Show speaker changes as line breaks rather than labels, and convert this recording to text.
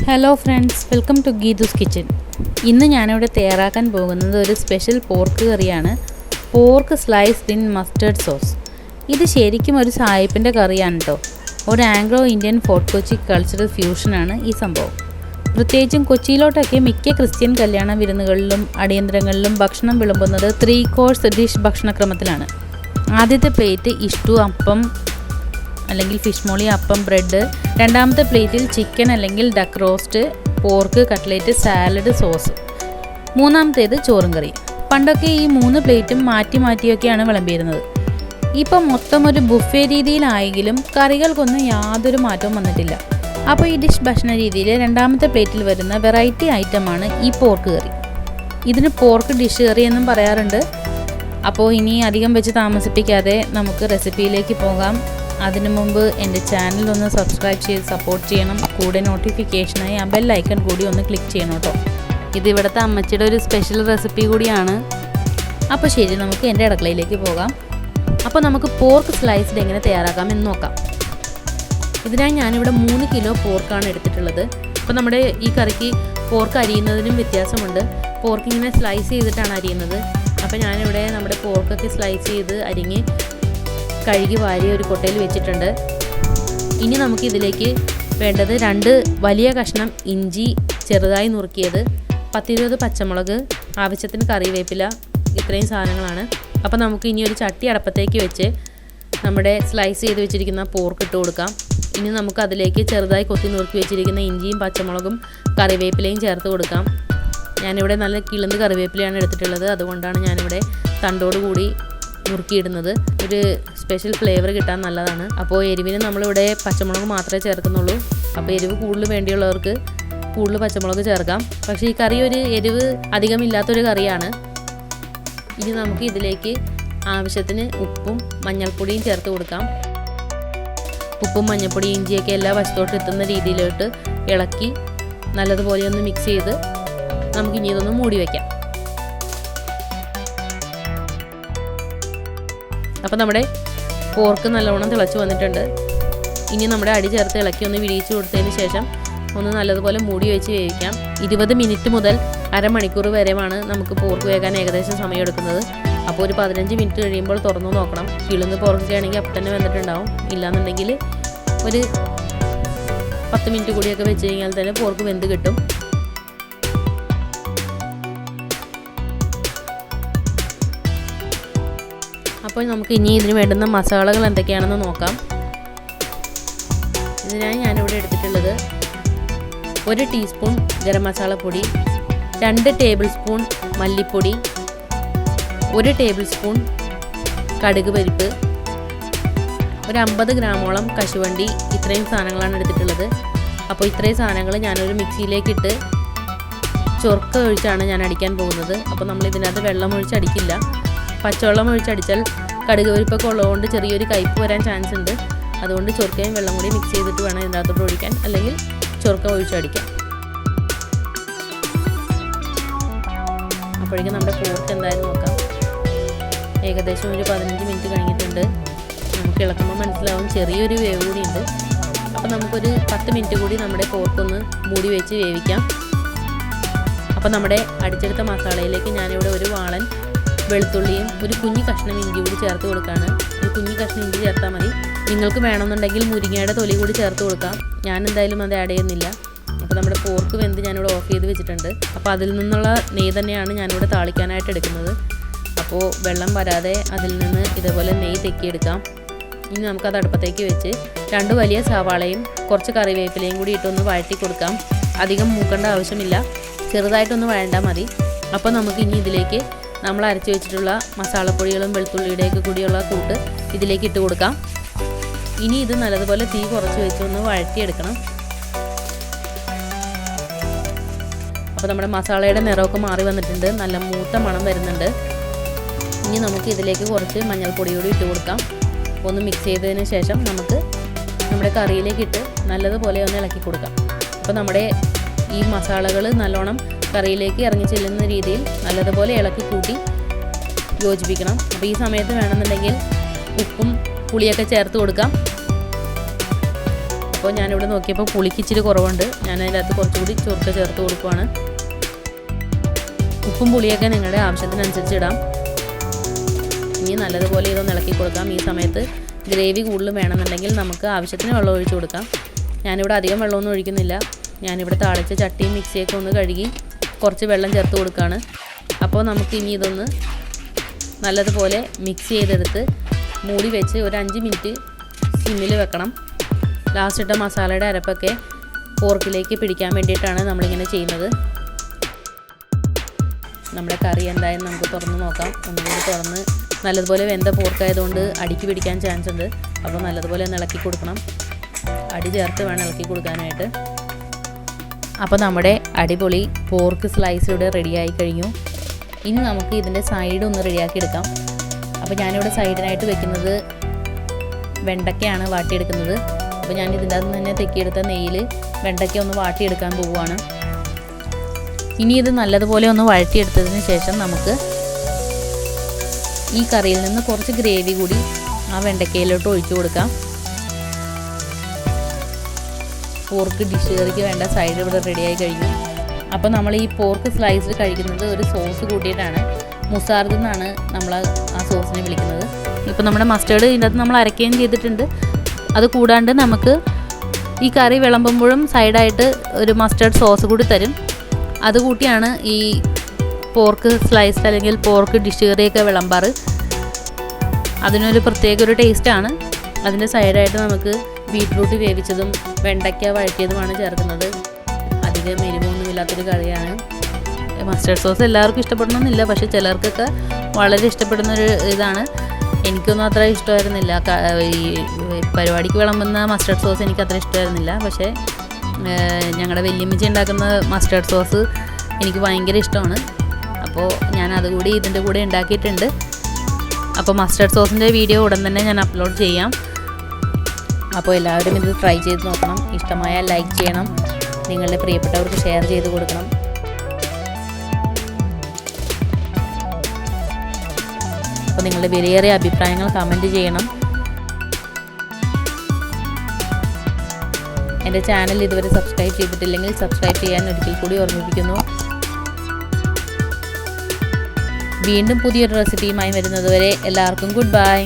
Hello friends, welcome to Geethu's kitchen. ഇന്ന് ഞാനിവിടെ തയ്യാറാക്കാൻ പോകുന്നത് ഒരു സ്പെഷ്യൽ പോർക്ക് കറിയാണ്. Pork sliced in mustard sauce. ഇത് ശരിക്കും ഒരു സായിപ്പിൻ്റെ കറിയാണ് കേട്ടോ. ഒരു Anglo Indian Fort Kochi cultural ഫ്യൂഷനാണ് ഈ സംഭവം. പ്രത്യേകിച്ചും കൊച്ചിയിലോട്ടൊക്കെ മിക്ക ക്രിസ്ത്യൻ കല്യാണ വിരുന്നുകളിലും അടിയന്തരങ്ങളിലും ഭക്ഷണം വിളമ്പുന്നത് 3 കോഴ്സ് ഡിഷ് ഭക്ഷണക്രമത്തിലാണ്. ആദ്യത്തെ പ്ലേറ്റ് ഇഷ്ടു, അപ്പം അല്ലെങ്കിൽ ഫിഷ് മോളി, അപ്പം, ബ്രെഡ്. രണ്ടാമത്തെ പ്ലേറ്റിൽ ചിക്കൻ അല്ലെങ്കിൽ duck roast, pork, cutlet, salad, sauce. മൂന്നാമത്തേത് ചോറും കറി. പണ്ടൊക്കെ ഈ 3 പ്ലേറ്റും മാറ്റി മാറ്റിയൊക്കെയാണ് വിളമ്പിയിരുന്നത്. ഇപ്പം മൊത്തം ഒരു ബുഫേ രീതിയിലായെങ്കിലും കറികൾക്കൊന്നും യാതൊരു മാറ്റവും വന്നിട്ടില്ല. അപ്പോൾ ഈ ഡിഷ് ഭക്ഷണ രീതിയിൽ രണ്ടാമത്തെ പ്ലേറ്റിൽ വരുന്ന വെറൈറ്റി ഐറ്റമാണ് ഈ പോർക്ക് കറി. ഇതിന് പോർക്ക് ഡിഷ് കറി എന്നും പറയാറുണ്ട്. അപ്പോൾ ഇനി അധികം വെച്ച് താമസിപ്പിക്കാതെ നമുക്ക് റെസിപ്പിയിലേക്ക് പോകാം. അതിനു മുമ്പ് എൻ്റെ ചാനൽ ഒന്ന് സബ്സ്ക്രൈബ് ചെയ്ത് സപ്പോർട്ട് ചെയ്യണം. കൂടെ നോട്ടിഫിക്കേഷനായി ആ ബെൽ ഐക്കൺ കൂടി ഒന്ന് ക്ലിക്ക് ചെയ്യണം കേട്ടോ. ഇത് ഇവിടുത്തെ അമ്മച്ചിയുടെ ഒരു സ്പെഷ്യൽ റെസിപ്പി കൂടിയാണ്. അപ്പോൾ ശരി, നമുക്ക് എൻ്റെ അടുക്കളയിലേക്ക് പോകാം. അപ്പോൾ നമുക്ക് പോർക്ക് സ്ലൈസ്ഡ് എങ്ങനെ തയ്യാറാക്കാം എന്ന് നോക്കാം. ഇതിനായി ഞാനിവിടെ 3 കിലോ പോർക്കാണ് എടുത്തിട്ടുള്ളത്. അപ്പോൾ നമ്മുടെ ഈ കറിക്ക് പോർക്ക് അരിയുന്നതിനും വ്യത്യാസമുണ്ട്. പോർക്ക് ഇങ്ങനെ സ്ലൈസ് ചെയ്തിട്ടാണ് അരിയുന്നത്. അപ്പോൾ ഞാനിവിടെ നമ്മുടെ പോർക്കൊക്കെ സ്ലൈസ് ചെയ്ത് അരിഞ്ഞ് കഴുകി വാരി ഒരു കൊട്ടയിൽ വെച്ചിട്ടുണ്ട്. ഇനി നമുക്ക് ഇതിലേക്ക് വേണ്ടത് 2 വലിയ കഷ്ണം ഇഞ്ചി ചെറുതായി നുറുക്കിയത്, 10-20 പച്ചമുളക്, ആവശ്യത്തിന് കറിവേപ്പില, ഇത്രയും സാധനങ്ങളാണ്. അപ്പോൾ നമുക്ക് ഇനി ഒരു ചട്ടി അടപ്പത്തേക്ക് വെച്ച് നമ്മുടെ സ്ലൈസ് ചെയ്ത് വെച്ചിരിക്കുന്ന പോർക്ക് ഇട്ട് കൊടുക്കാം. ഇനി നമുക്ക് അതിലേക്ക് ചെറുതായി കൊത്തി നുറുക്കി വെച്ചിരിക്കുന്ന ഇഞ്ചിയും പച്ചമുളകും കറിവേപ്പിലയും ചേർത്ത് കൊടുക്കാം. ഞാനിവിടെ നല്ല കിളുന്ത് കറിവേപ്പിലയാണ് എടുത്തിട്ടുള്ളത്. അതുകൊണ്ടാണ് ഞാനിവിടെ തണ്ടോടുകൂടി നുറുക്കിയിടുന്നത്. ഒരു സ്പെഷ്യൽ ഫ്ലേവർ കിട്ടാൻ നല്ലതാണ്. അപ്പോൾ എരിവിന് നമ്മളിവിടെ പച്ചമുളക് മാത്രമേ ചേർക്കുന്നുള്ളൂ. അപ്പോൾ എരിവ് കൂടുതൽ വേണ്ടിയുള്ളവർക്ക് കൂടുതൽ പച്ചമുളക് ചേർക്കാം. പക്ഷേ ഈ കറി ഒരു എരിവ് അധികമില്ലാത്തൊരു കറിയാണ്. ഇനി നമുക്ക് ഇതിലേക്ക് ആവശ്യത്തിന് ഉപ്പും മഞ്ഞൾപ്പൊടിയും ചേർത്ത് കൊടുക്കാം. ഉപ്പും മഞ്ഞൾപ്പൊടി ഇഞ്ചിയൊക്കെ എല്ലാ വശത്തോട്ട് എത്തുന്ന രീതിയിലോട്ട് ഇളക്കി നല്ലതുപോലെ ഒന്ന് മിക്സ് ചെയ്ത് നമുക്കിനി ഇതൊന്ന് മൂടി വയ്ക്കാം. അപ്പോൾ നമ്മുടെ പോർക്ക് നല്ലവണ്ണം തിളച്ച് വന്നിട്ടുണ്ട്. ഇനി നമ്മുടെ അടി ചേർത്ത് ഇളക്കി ഒന്ന് വിരിയിച്ച് കൊടുത്തതിന് ശേഷം ഒന്ന് നല്ലതുപോലെ മൂടി വെച്ച് വേവിക്കാം. 20 മിനിറ്റ് മുതൽ അരമണിക്കൂർ വരെയാണ് നമുക്ക് പോർക്ക് വേകാൻ ഏകദേശം സമയം എടുക്കുന്നത്. അപ്പോൾ ഒരു 15 മിനിറ്റ് കഴിയുമ്പോൾ തുറന്നു നോക്കണം. കിളുന്ന് പോർക്കൊക്കെ ആണെങ്കിൽ അപ്പം തന്നെ വെന്തിട്ടുണ്ടാവും. ഇല്ലാന്നുണ്ടെങ്കിൽ ഒരു 10 മിനിറ്റ് കൂടിയൊക്കെ വെച്ച് കഴിഞ്ഞാൽ തന്നെ പോർക്ക് വെന്ത് കിട്ടും. അപ്പോൾ നമുക്ക് ഇനി ഇതിന് വേണ്ടുന്ന മസാലകൾ എന്തൊക്കെയാണെന്ന് നോക്കാം. ഇതിനായി ഞാനിവിടെ എടുത്തിട്ടുള്ളത് 1 ടീസ്പൂൺ ഗരം മസാലപ്പൊടി, 2 ടേബിൾ സ്പൂൺ മല്ലിപ്പൊടി, 1 ടേബിൾ സ്പൂൺ കടുക് പരിപ്പ്, ഒരു 50 ഗ്രാമോളം കശുവണ്ടി. ഇത്രയും സാധനങ്ങളാണ് എടുത്തിട്ടുള്ളത്. അപ്പോൾ ഇത്രയും സാധനങ്ങൾ ഞാനൊരു മിക്സിയിലേക്കിട്ട് ചൊറുക്ക ഒഴിച്ചാണ് ഞാൻ അടിക്കാൻ പോകുന്നത്. അപ്പോൾ നമ്മൾ ഇതിനകത്ത് വെള്ളം ഒഴിച്ചടിക്കില്ല. പച്ചവെള്ളം ഒഴിച്ചടിച്ചാൽ കടുക് പരിപ്പൊക്കെ ഉള്ളതുകൊണ്ട് ചെറിയൊരു കയ്പ്പ് വരാൻ ചാൻസ് ഉണ്ട്. അതുകൊണ്ട് ചൊറുക്കയും വെള്ളം കൂടി മിക്സ് ചെയ്തിട്ട് വേണം ഇതിനകത്തോട്ട് ഒഴിക്കാൻ, അല്ലെങ്കിൽ ചൊറുക്ക ഒഴിച്ചടിക്കാം. അപ്പോഴേക്കും നമ്മുടെ പോർക്ക് എന്തായാലും നോക്കാം. ഏകദേശം ഒരു 15 മിനിറ്റ് കഴിഞ്ഞിട്ടുണ്ട്. നമുക്ക് ഇളക്കുമ്പോൾ മനസ്സിലാവും ചെറിയൊരു വേവ് കൂടി ഉണ്ട്. അപ്പോൾ നമുക്കൊരു 10 മിനിറ്റ് കൂടി നമ്മുടെ പോർക്കൊന്ന് മൂടി വെച്ച് വേവിക്കാം. അപ്പോൾ നമ്മുടെ അടിച്ചെടുത്ത മസാലയിലേക്ക് ഞാനിവിടെ ഒരു വാളൻ വെളുത്തുള്ളിയും ഒരു കുഞ്ഞു കഷ്ണം ഇഞ്ചി കൂടി ചേർത്ത് കൊടുക്കുകയാണ്. ഒരു കുഞ്ഞു കഷ്ണം ഇഞ്ചി ചേർത്താൽ മതി. നിങ്ങൾക്ക് വേണമെന്നുണ്ടെങ്കിൽ മുരിങ്ങയുടെ തൊലി കൂടി ചേർത്ത് കൊടുക്കാം. ഞാൻ എന്തായാലും അത് ആഡ് ചെയ്യുന്നില്ല. അപ്പോൾ നമ്മുടെ പോർക്ക് വെന്ത് ഞാനിവിടെ ഓഫ് ചെയ്ത് വെച്ചിട്ടുണ്ട്. അപ്പോൾ അതിൽ നിന്നുള്ള നെയ്യ് തന്നെയാണ് ഞാനിവിടെ താളിക്കാനായിട്ട് എടുക്കുന്നത്. അപ്പോൾ വെള്ളം വരാതെ അതിൽ നിന്ന് ഇതേപോലെ നെയ്യ് തെക്കിയെടുക്കാം. ഇനി നമുക്കത് അടുപ്പത്തേക്ക് വെച്ച് 2 വലിയ സവാളയും കുറച്ച് കറിവേപ്പിലയും കൂടി ഇട്ടൊന്ന് വഴറ്റി കൊടുക്കാം. അധികം മൂക്കേണ്ട ആവശ്യമില്ല, ചെറുതായിട്ടൊന്ന് വഴണ്ടാൽ മതി. അപ്പോൾ നമുക്ക് ഇനി ഇതിലേക്ക് നമ്മൾ അരച്ച് വെച്ചിട്ടുള്ള മസാലപ്പൊടികളും വെളുത്തുള്ളിയുടെയൊക്കെ കൂടിയുള്ള കൂട്ട് ഇതിലേക്ക് ഇട്ട് കൊടുക്കാം. ഇനി ഇത് നല്ലതുപോലെ തീ കുറച്ച് വെച്ചൊന്ന് വഴറ്റിയെടുക്കണം. അപ്പോൾ നമ്മുടെ മസാലയുടെ നിറമൊക്കെ മാറി വന്നിട്ടുണ്ട്. നല്ല മൂത്ത മണം വരുന്നുണ്ട്. ഇനി നമുക്ക് ഇതിലേക്ക് കുറച്ച് മഞ്ഞൾപ്പൊടി കൂടി ഇട്ട് കൊടുക്കാം. ഒന്ന് മിക്സ് ചെയ്തതിന് ശേഷം നമുക്ക് നമ്മുടെ കറിയിലേക്ക് ഇട്ട് നല്ലതുപോലെ ഒന്ന് ഇളക്കി കൊടുക്കാം. അപ്പോൾ നമ്മുടെ ഈ മസാലകൾ നല്ലോണം കറിയിലേക്ക് ഇറങ്ങി ചെല്ലുന്ന രീതിയിൽ നല്ലതുപോലെ ഇളക്കി കൂട്ടി യോജിപ്പിക്കണം. അപ്പോൾ ഈ സമയത്ത് വേണമെന്നുണ്ടെങ്കിൽ ഉപ്പും പുളിയൊക്കെ ചേർത്ത് കൊടുക്കാം. അപ്പോൾ ഞാനിവിടെ നോക്കിയപ്പോൾ പുളിക്ക് ഇച്ചിരി കുറവുണ്ട്. ഞാൻ അതിനകത്ത് കുറച്ചുകൂടി ചൊറുക്ക ചേർത്ത് കൊടുക്കുവാണ്. ഉപ്പും പുളിയൊക്കെ നിങ്ങളുടെ ആവശ്യത്തിനനുസരിച്ച് ഇടാം. ഇനി നല്ലതുപോലെ ഇതൊന്ന് ഇളക്കി കൊടുക്കാം. ഈ സമയത്ത് ഗ്രേവി കൂടുതലും വേണമെന്നുണ്ടെങ്കിൽ നമുക്ക് ആവശ്യത്തിന് വെള്ളം ഒഴിച്ച് കൊടുക്കാം. ഞാനിവിടെ അധികം വെള്ളമൊന്നും ഒഴിക്കുന്നില്ല. ഞാനിവിടെ താളിച്ച ചട്ടിയും മിക്സിയൊക്കെ ഒന്ന് കഴുകി കുറച്ച് വെള്ളം ചേർത്ത് കൊടുക്കുകയാണ്. അപ്പോൾ നമുക്ക് ഇനി ഇതൊന്ന് നല്ലതുപോലെ മിക്സ് ചെയ്തെടുത്ത് മൂടി വെച്ച് ഒരു 5 മിനിറ്റ് സിമ്മിൽ വെക്കണം. ലാസ്റ്റ് ഇട്ട മസാലയുടെ അരപ്പൊക്കെ പോർക്കിലേക്ക് പിടിക്കാൻ വേണ്ടിയിട്ടാണ് നമ്മളിങ്ങനെ ചെയ്യുന്നത്. നമ്മുടെ കറി എന്തായാലും നമുക്ക് തുറന്ന് നോക്കാം. ഒന്നുകൂടി തുറന്ന് നല്ലതുപോലെ വെന്ത പോർക്കായതുകൊണ്ട് അടിക്ക് പിടിക്കാൻ ചാൻസ് ഉണ്ട്. അപ്പോൾ നല്ലതുപോലെ ഒന്ന് ഇളക്കി കൊടുക്കണം. അടി ചേർത്ത് വേണം ഇളക്കി കൊടുക്കാനായിട്ട്. അപ്പോൾ നമ്മുടെ അടിപൊളി പോർക്ക് സ്ലൈസ് ഇവിടെ റെഡിയായി കഴിഞ്ഞു. ഇനി നമുക്ക് ഇതിൻ്റെ സൈഡ് ഒന്ന് റെഡിയാക്കി എടുക്കാം. അപ്പോൾ ഞാനിവിടെ സൈഡിനായിട്ട് വെക്കുന്നത് വെണ്ടയ്ക്കയാണ് വാട്ടിയെടുക്കുന്നത്. അപ്പോൾ ഞാൻ ഇതിൻ്റെ അകത്ത് തന്നെ തെക്കിയെടുത്ത നെയ്യിൽ വെണ്ടയ്ക്ക ഒന്ന് വാട്ടിയെടുക്കാൻ പോവുകയാണ്. ഇനി ഇത് നല്ലതുപോലെ ഒന്ന് വഴറ്റിയെടുത്തതിന് ശേഷം നമുക്ക് ഈ കറിയിൽ നിന്ന് കുറച്ച് ഗ്രേവി കൂടി ആ വെണ്ടയ്ക്കയിലോട്ട് ഒഴിച്ചു കൊടുക്കാം. പോർക്ക് ഡിഷ് കറിക്ക് വേണ്ട സൈഡ് ഇവിടെ റെഡിയായി കഴിഞ്ഞു. അപ്പോൾ നമ്മൾ ഈ പോർക്ക് സ്ലൈസ് കഴിക്കുന്നത് ഒരു സോസ് കൂട്ടിയിട്ടാണ്. മുസാർദ് എന്നാണ് നമ്മൾ ആ സോസിനെ വിളിക്കുന്നത്. ഇപ്പോൾ നമ്മുടെ മസ്റ്റേർഡ് ഇതിൻ്റെ അകത്ത് നമ്മൾ അരയ്ക്കുകയും ചെയ്തിട്ടുണ്ട്. അത് കൂടാണ്ട് നമുക്ക് ഈ കറി വിളമ്പുമ്പോഴും സൈഡായിട്ട് ഒരു മസ്റ്റേർഡ് സോസ് കൂടി തരും. അതുകൂട്ടിയാണ് ഈ പോർക്ക് സ്ലൈസ്ഡ് അല്ലെങ്കിൽ പോർക്ക് ഡിഷ് കറിയൊക്കെ വിളമ്പാറ്. അതിനൊരു പ്രത്യേക ഒരു ടേസ്റ്റാണ്. അതിൻ്റെ സൈഡായിട്ട് നമുക്ക് ബീറ്റ്റൂട്ട് വേവിച്ചതും വെണ്ടയ്ക്ക വഴറ്റിയതുമാണ് ചേർക്കുന്നത്. അധികം എരിവൊന്നുമില്ലാത്തൊരു കറിയാണ്. മസ്റ്റേർഡ് സോസ് എല്ലാവർക്കും ഇഷ്ടപ്പെടണമെന്നില്ല, പക്ഷേ ചിലർക്കൊക്കെ വളരെ ഇഷ്ടപ്പെടുന്നൊരു ഇതാണ്. എനിക്കൊന്നും അത്ര ഇഷ്ടമായിരുന്നില്ല. ഈ പരിപാടിക്ക് വിളമ്പുന്ന മസ്റ്റേർഡ് സോസ് എനിക്ക് അത്ര ഇഷ്ടമായിരുന്നില്ല. പക്ഷേ ഞങ്ങളുടെ വല്യമ്മച്ചി ഉണ്ടാക്കുന്ന മസ്റ്റേർഡ് സോസ് എനിക്ക് ഭയങ്കര ഇഷ്ടമാണ്. അപ്പോൾ ഞാൻ അതുകൂടി ഇതിൻ്റെ കൂടെ ഉണ്ടാക്കിയിട്ടുണ്ട്. അപ്പോൾ മസ്റ്റേർഡ് സോസിൻ്റെ വീഡിയോ ഉടൻ തന്നെ ഞാൻ അപ്ലോഡ് ചെയ്യാം. അപ്പോൾ എല്ലാവരും ഇത് ട്രൈ ചെയ്ത് നോക്കണം. ഇഷ്ടമായാൽ ലൈക്ക് ചെയ്യണം. നിങ്ങളുടെ പ്രിയപ്പെട്ടവർക്ക് ഷെയർ ചെയ്ത് കൊടുക്കണം. അപ്പോൾ നിങ്ങളുടെ വിലയേറിയ അഭിപ്രായങ്ങൾ കമൻറ്റ് ചെയ്യണം. എൻ്റെ ചാനൽ ഇതുവരെ സബ്സ്ക്രൈബ് ചെയ്തിട്ടില്ലെങ്കിൽ സബ്സ്ക്രൈബ് ചെയ്യാൻ ഒരിക്കൽ കൂടി ഓർമ്മിപ്പിക്കുന്നു. വീണ്ടും പുതിയൊരു റെസിപ്പിയുമായി വരുന്നതുവരെ എല്ലാവർക്കും ഗുഡ് ബൈ.